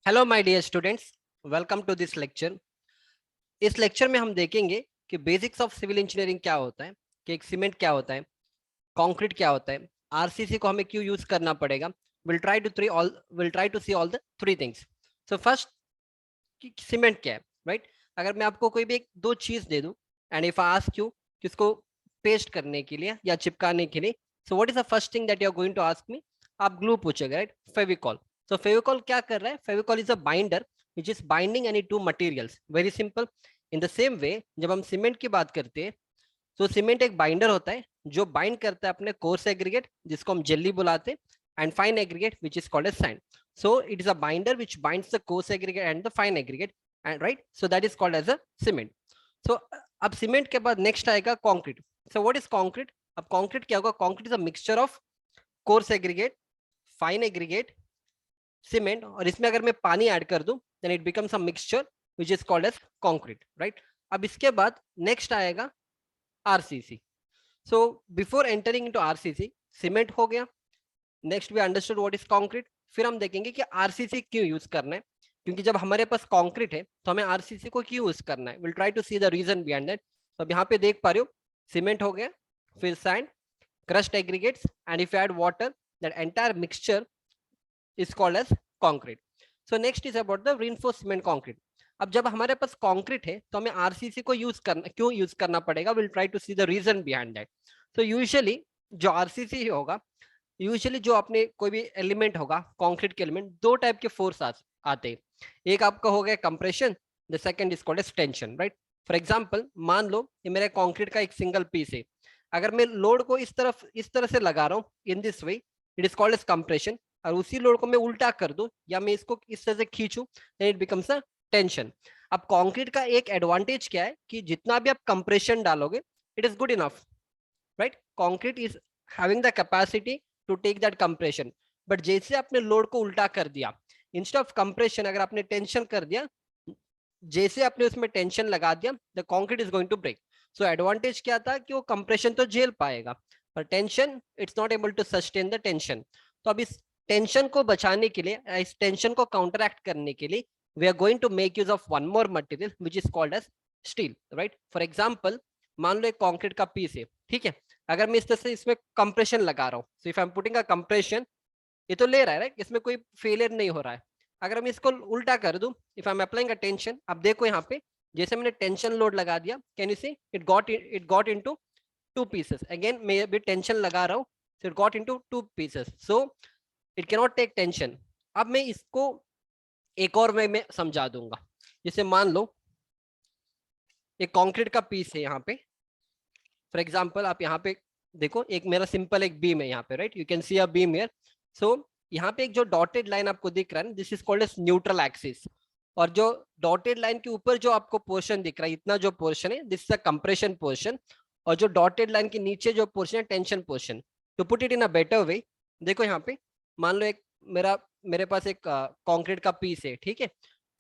Hello my dear students, welcome to this lecture. इस lecture में हम देखेंगे कि बेसिक्स ऑफ सिविल इंजीनियरिंग क्या होता है, कि एक सीमेंट क्या होता है, कंक्रीट क्या होता है, आरसीसी को हमें क्यों यूज करना पड़ेगा। Will try to see all the three things. So first, कि सीमेंट क्या है, राइट? अगर मैं आपको कोई भी एक दो चीज दे दूं and if I ask you किसको पेस्ट करने के लिए या चिपकाने के लिए, so what is the first thing that you are going to ask me? आप ग्लू पूछोगे, राइट? फेविकॉल। सो फेविकॉल क्या कर रहा है? Fevicol is a binder which is binding any two materials. Very simple. In the same way जब हम सीमेंट की बात करते हैं तो सीमेंट एक बाइंडर होता है जो बाइंड करता है अपने कोर्स एग्रीगेट जिसको हम जेली बुलाते हैं and fine aggregate which is called as sand. So it is a binder which binds the coarse aggregate and the fine aggregate, and right, so that is called as a cement. So अब cement के बाद next आएगा concrete. So what is concrete? अब concrete क्या होगा? Concrete is a mixture of coarse aggregate, fine aggregate, cement, और इसमें अगर मैं पानी ऐड कर दूं then it becomes a mixture which is called as concrete, right? अब इसके बाद नेक्स्ट आएगा RCC. So before entering into RCC, cement हो गया, next we understood what is concrete. फिर हम देखेंगे कि आरसीसी क्यों यूज करना है, क्योंकि जब हमारे पास कंक्रीट है तो हमें आरसीसी को क्यों यूज करना है. Will try to see the reason behind that. तो अब यहाँ पे देख पा रहे हो, सीमेंट हो गया, फिर sand, crushed aggregates, and if add water, that entire mixture is called as concrete. So next is about the reinforced cement concrete. अब जब हमारे पास कंक्रीट है तो हमें आरसीसी को यूज करना क्यों यूज करना पड़ेगा? Will try to see the reason behind that. तो यूजुअली जो आरसीसी होगा, यूजुअली जो अपने कोई भी एलिमेंट होगा, कंक्रीट के एलिमेंट, दो टाइप के फोर्स आते हैं. एक आपका हो गया compression, the second is called as tension, right? For example मान लो ये मेरे कंक्रीट का एक सिंगल पीस है. अगर मैं लोड को इस तरह से लगा रहा हूँ, in this way, it is called as compression. और उसी लोड को मैं उल्टा कर दूं या मैं इसको इस तरह से खींचूं, then it becomes a tension. अब कंक्रीट का एक एडवांटेज क्या है कि जितना भी आप कंप्रेशन डालोगे, it is good enough, right? Concrete is having the capacity to take that compression. But जैसे आपने लोड को उल्टा कर दिया, इंस्टेड ऑफ कंप्रेशन अगर आपने टेंशन कर दिया, जैसे आपने उसमें टेंशन लगा दिया, the concrete is going to break. So advantage क्या था कि वो कंप्रेशन तो झेल पाएगा, पर tension it's not able to sustain the tension. तो अब इस टेंशन को बचाने के लिए, इस टेंशन को काउंटरएक्ट करने के लिए, we are going to make use of one more material which is called as steel, right? For example, मान लो एक कंक्रीट का पीस है, ठीक है? अगर मैं इस तरह से इसमें कंप्रेशन लगा रहा हूँ, so if I am putting a compression, ये तो ले रहा है, राइट? इसमें कोई फेलियर नहीं हो रहा है. अगर हम इसको उल्टा कर दूं, if I am applying a tension, अब देखो यहाँ पे जैसे मैंने टेंशन लोड लगा दिया, can you see it got into two pieces. Again मैं अभी टेंशन लगा रहा हूँ, so it got into two pieces, so it can not take tension. अब मैं इसको एक और वे में समझा दूंगा. जैसे मान लो एक कंक्रीट का पीस है यहाँ पे. फॉर एग्जाम्पल आप यहाँ पे देखो, एक मेरा सिंपल एक बीम है यहाँ पे, right? You can see a beam here. So यहाँ पे एक जो डॉटेड लाइन आपको दिख रहा है, this is called as neutral axis. और जो डॉटेड लाइन के ऊपर जो आपको पोर्शन दिख रहा है, इतना जो पोर्शन है, this is a compression portion. और जो डॉटेड लाइन के नीचे जो पोर्शन है, tension portion. To put it in a better way, देखो यहाँ पे मान लो एक मेरे पास एक कंक्रीट का पीस है, ठीक है?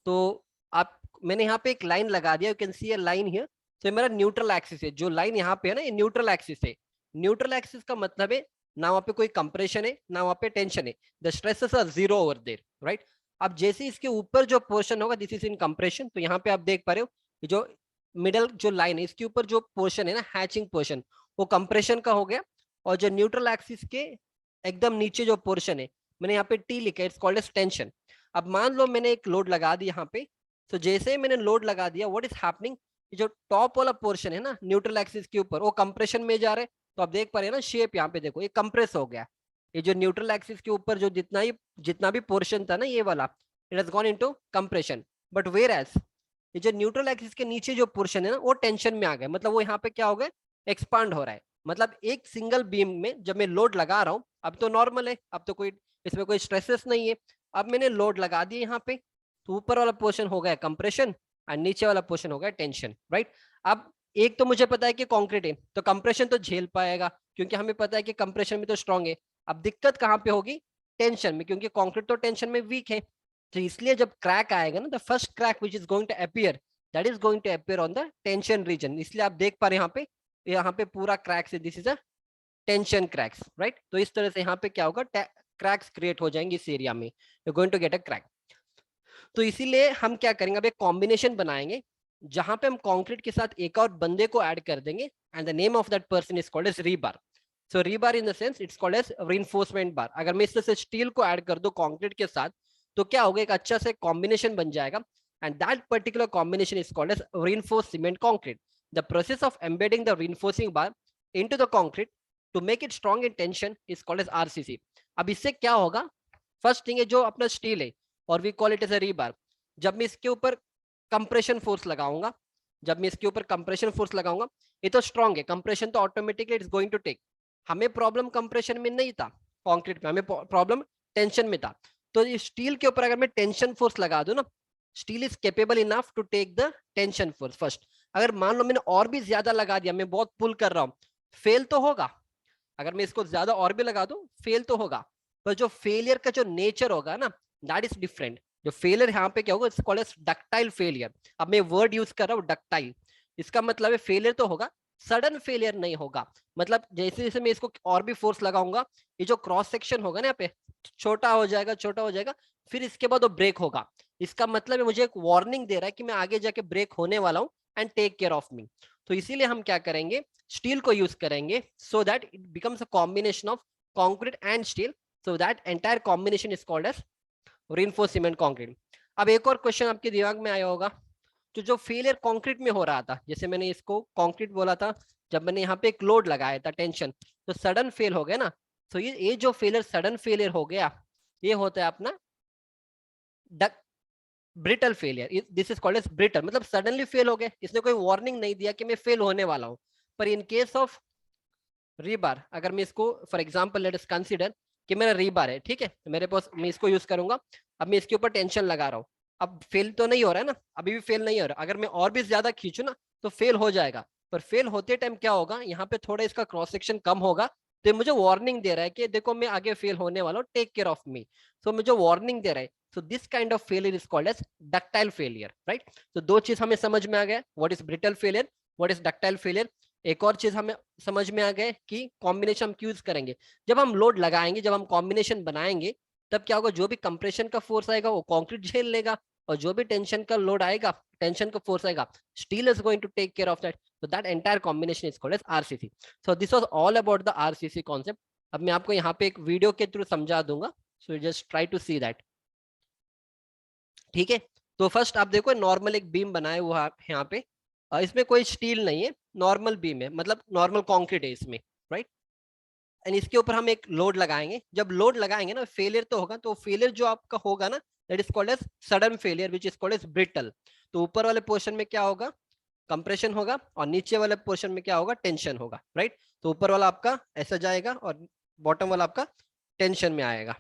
तो आप मैंने यहाँ पे एक लाइन लगा दिया, you can see a line here. तो मेरा न्यूट्रल एक्सिस है, जो लाइन यहाँ पे है ना, ये न्यूट्रल एक्सिस है. न्यूट्रल एक्सिस का मतलब है ना वहाँ पे कोई कंप्रेशन है ना वहाँ पे टेंशन है, the stresses are zero over there, right? अब जैसे इसके ऊपर जो पोर्शन होगा, दिस इज इन कंप्रेशन, तो यहाँ पे आप देख पा रहे हो जो मिडल जो लाइन है, इसके ऊपर जो पोर्शन है ना, हैचिंग पोर्शन, वो कंप्रेशन का हो गया. और जो न्यूट्रल एक्सिस के एकदम नीचे जो पोर्शन है, मैंने यहाँ पे टी लिखा है, इट्स कॉल्ड एज टेंशन. अब मान लो मैंने एक लोड लगा दी यहाँ पे. तो जैसे ही मैंने लोड लगा दिया, व्हाट इज हैपनिंग, जो टॉप वाला पोर्शन है ना न्यूट्रल एक्सिस के ऊपर, वो कंप्रेशन में जा रहे हैं. तो आप देख पा रहे हैं ना शेप, यहाँ पे देखो ये कंप्रेस हो गया. ये जो न्यूट्रल एक्सिस के ऊपर जो जितना भी पोर्शन था ना, ये वाला, it has gone into compression. But where as ये जो न्यूट्रल एक्सिस के नीचे जो पोर्शन है ना, वो टेंशन में आ गया. मतलब वो यहाँ पे क्या हो गया, एक्सपांड हो रहा है. मतलब एक सिंगल बीम में जब मैं लोड लगा रहा हूँ, अब तो नॉर्मल है, अब तो कोई इसमें कोई स्ट्रेसेस नहीं है. अब मैंने लोड लगा दिया यहाँ पे, तो ऊपर वाला पोर्शन हो गया कंप्रेशन और नीचे वाला पोर्शन हो गया टेंशन, राइट? अब एक तो मुझे पता है कि कंक्रीट है तो कंप्रेशन तो झेल पाएगा, क्योंकि हमें पता है कि कंप्रेशन में तो स्ट्रांग है. अब दिक्कत कहाँ पे होगी? टेंशन में, क्योंकि कंक्रीट तो टेंशन में वीक है. तो इसलिए जब क्रैक आएगा ना, the first crack which is going to appear, that is going to appear on the tension region. इसलिए आप देख पा रहे हैं यहाँ पे पूरा क्रैक्स है, this is a tension cracks, right? तो इस तरह से यहाँ पे क्या होगा, क्रैक्स क्रिएट हो जाएंगे इस एरिया में, you going to get a crack. तो इसीलिए हम क्या करेंगे, अब एक कॉम्बिनेशन बनाएंगे जहां पे हम कंक्रीट के साथ एक और बंदे को ऐड कर देंगे and the name of that person is called as rebar. So rebar in the sense it's called as reinforcement bar. अगर मैं इस तरह से स्टील को ऐड कर दूं कंक्रीट के साथ तो क्या होगा, एक अच्छा से कॉम्बिनेशन बन जाएगा and that particular combination is called as reinforced cement concrete. The process of embedding the reinforcing bar into the concrete to make it strong in tension is called as RCC. अब इससे क्या होगा, first thing है जो अपना steel है और we call it as a rebar. जब मैं इसके ऊपर कंप्रेशन फोर्स लगाऊंगा, जब मैं इसके ऊपर कंप्रेशन फोर्स लगाऊंगा, ये तो स्ट्रांग है, कंप्रेशन तो automatically it's going to take. हमें प्रॉब्लम कंप्रेशन में नहीं था कंक्रीट में, हमें प्रॉब्लम टेंशन में था. तो ये स्टील के ऊपर अगर मैं टेंशन फोर्स लगा दूं ना, steel is capable enough to take the tension force first. अगर मान लो मैंने और भी ज्यादा लगा दिया, मैं बहुत पुल कर रहा हूँ, फेल तो होगा. अगर मैं इसको ज्यादा और भी लगा दूं फेल तो होगा, पर जो फेलियर का जो नेचर होगा ना, दैट इज डिफरेंट. जो फेलियर यहाँ पे क्या होगा, it's called as ductile failure. अब मैं वर्ड यूज कर रहा हूँ डक्टाइल, इसका मतलब है फेलियर तो होगा, सडन फेलियर नहीं होगा. मतलब जैसे जैसे मैं इसको और भी फोर्स लगाऊंगा, ये जो क्रॉस सेक्शन होगा ना यहाँ पे, छोटा हो जाएगा छोटा हो जाएगा, फिर इसके बाद वो ब्रेक होगा. इसका मतलब है मुझे एक वार्निंग दे रहा है कि मैं आगे जाके ब्रेक होने वाला हूँ and take care of me. तो इसीलिए हम क्या करेंगे, स्टील को यूज करेंगे so that it becomes a combination of concrete and steel. So that entire combination is called as reinforced cement concrete. अब एक और क्वेश्चन आपके दिमाग में आया होगा, तो जो फेलियर कंक्रीट में हो रहा था, जैसे मैंने इसको कंक्रीट बोला था, जब मैंने यहाँ पे एक लोड लगाया था टेंशन, तो सडन फेल हो गया ना. तो ये जो फेलियर सडन फेलियर हो गया, ये होता है अपना brittle failure. This is called as brittle, मतलब सडनली फेल हो गए, इसने कोई वार्निंग नहीं दिया कि मैं फेल होने वाला हूं. पर इन केस ऑफ रीबार, अगर मैं इसको for example let us consider कि मेरा रीबार है, ठीक है, मेरे पास, मैं इसको यूज करूंगा. अब मैं इसके ऊपर टेंशन लगा रहा हूँ, अब फेल तो नहीं हो रहा है ना, अभी भी फेल नहीं हो रहा. अगर मैं और भी ज्यादा खींचू ना तो फेल हो जाएगा. पर फेल होते टाइम क्या होगा, यहाँ पे थोड़ा इसका क्रॉस सेक्शन कम होगा, तो मुझे वार्निंग दे रहा है कि देखो मैं आगे फेल होने वाला हूँ, take care of me. So मुझे वार्निंग दे रहा है. So this kind of failure is called as ductile failure, right. तो दो चीज हमें समझ में आ गया, what is brittle failure, what is ductile failure. एक और चीज हमें समझ में आ गए कि कॉम्बिनेशन हम क्यों यूज करेंगे, जब हम लोड लगाएंगे, जब हम कॉम्बिनेशन बनाएंगे, तब क्या होगा, जो भी कंप्रेशन का फोर्स आएगा वो कंक्रीट झेल लेगा, और जो भी टेंशन का लोड आएगा, टेंशन का फोर्स आएगा, steel is going to take care of that. so that entire combination is called as RCC. so this was all about the RCC concept. अब मैं आपको यहाँ पे एक वीडियो के थ्रू समझा दूंगा, so just try to see that. ठीक है, तो फर्स्ट आप देखो नॉर्मल एक बीम बनाया हुआ है यहाँ पे, इसमें कोई स्टील नहीं है, नॉर्मल बीम है, मतलब नॉर्मल कंक्रीट है इसमें, राइट. एंड इसके ऊपर हम एक लोड लगाएंगे, जब लोड लगाएंगे ना फेलियर तो होगा, तो फेलियर जो आपका होगा ना, that is called as sudden failure which is called as brittle. तो ऊपर वाले पोर्शन में क्या होगा, कंप्रेशन होगा, और नीचे वाले पोर्शन में क्या होगा, टेंशन होगा, राइट. तो ऊपर वाला आपका ऐसा जाएगा और बॉटम वाला आपका टेंशन में आएगा,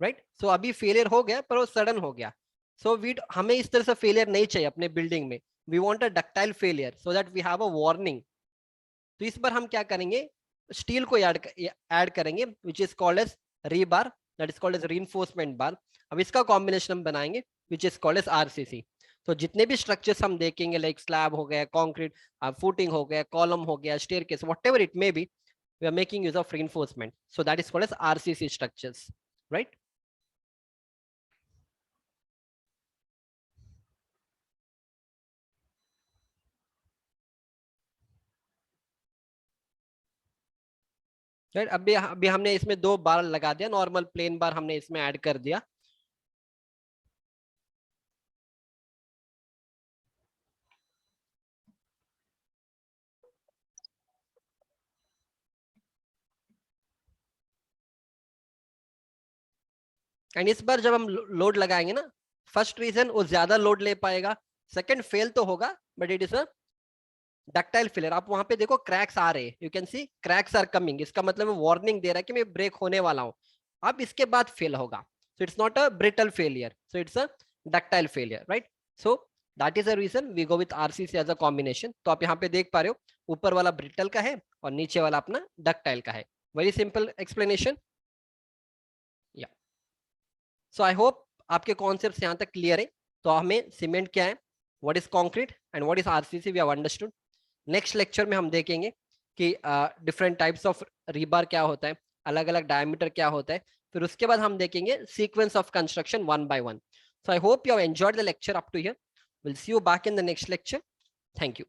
राइट. सो अभी फेलियर हो गया पर वो सडन हो गया. सो वी हमें इस तरह से फेलियर नहीं चाहिए अपने बिल्डिंग में, we want a ductile failure so that we have a warning. तो इस बार हम क्या करेंगे, स्टील को ऐड करेंगे which is called as rebar, that is called as reinforcement bar. अब इसका कॉम्बिनेशन हम बनाएंगे which is called as RCC. तो जितने भी स्ट्रक्चर्स हम देखेंगे, लाइक स्लैब हो गया, कंक्रीट फुटिंग हो गया, कॉलम हो गया, staircase, whatever it may be, we are making use of reinforcement. So that is called as RCC structures, right. Right, अभी हमने इसमें दो बार लगा दिया, नॉर्मल प्लेन बार हमने इसमें ऐड कर दिया. एंड इस बार जब हम लोड लगाएंगे ना, फर्स्ट रीजन वो ज्यादा लोड ले पाएगा, सेकंड फेल तो होगा but it is a ductile failure. आप वहां पे देखो क्रैक्स आ रहे हैं, you can see cracks are coming, इसका मतलब वार्निंग दे रहा है कि मैं ब्रेक होने वाला हूं. अब इसके बाद फेल होगा, so it's not a brittle failure, so it's a ductile failure, right. So that is the reason we go with RCC as a combination. तो आप यहाँ पे देख पा रहे हो, ऊपर वाला ब्रिटल का है और नीचे वाला अपना डक्टाइल का है. Very simple explanation. या सो आई होप आपके कॉन्सेप्ट यहाँ तक क्लियर है. तो हमें सीमेंट क्या है, what is concrete and what is RCC, we have understood. Next lecture में हम देखेंगे कि डिफरेंट टाइप्स ऑफ रीबार क्या होता है, अलग अलग डायमीटर क्या होता है, फिर उसके बाद हम देखेंगे sequence of construction one by one. So I hope you have enjoyed the lecture up to here. We'll see you back in the next lecture. Thank you.